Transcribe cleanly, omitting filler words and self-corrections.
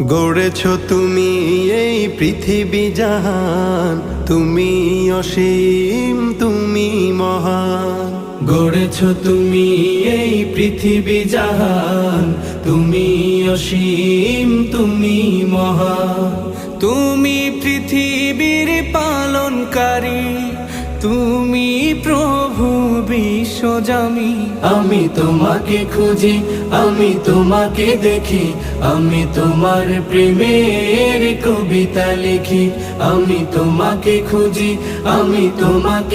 গড়েছ তুমি এই পৃথিবী জাহান, তুমি অসীম, তুমি মহান। গড়েছ তুমি এই পৃথিবী জাহান, তুমি অসীম, তুমি মহান। তুমি পৃথিবীর পালনকারী, তুমি প্রভু বিশ্বজামি। আমি তোমাকে খুঁজি, আমি তোমাকে দেখি, আমি তোমার প্রেমের কবিতা লিখি। আমি তোমাকে খুঁজি, আমি তোমাকে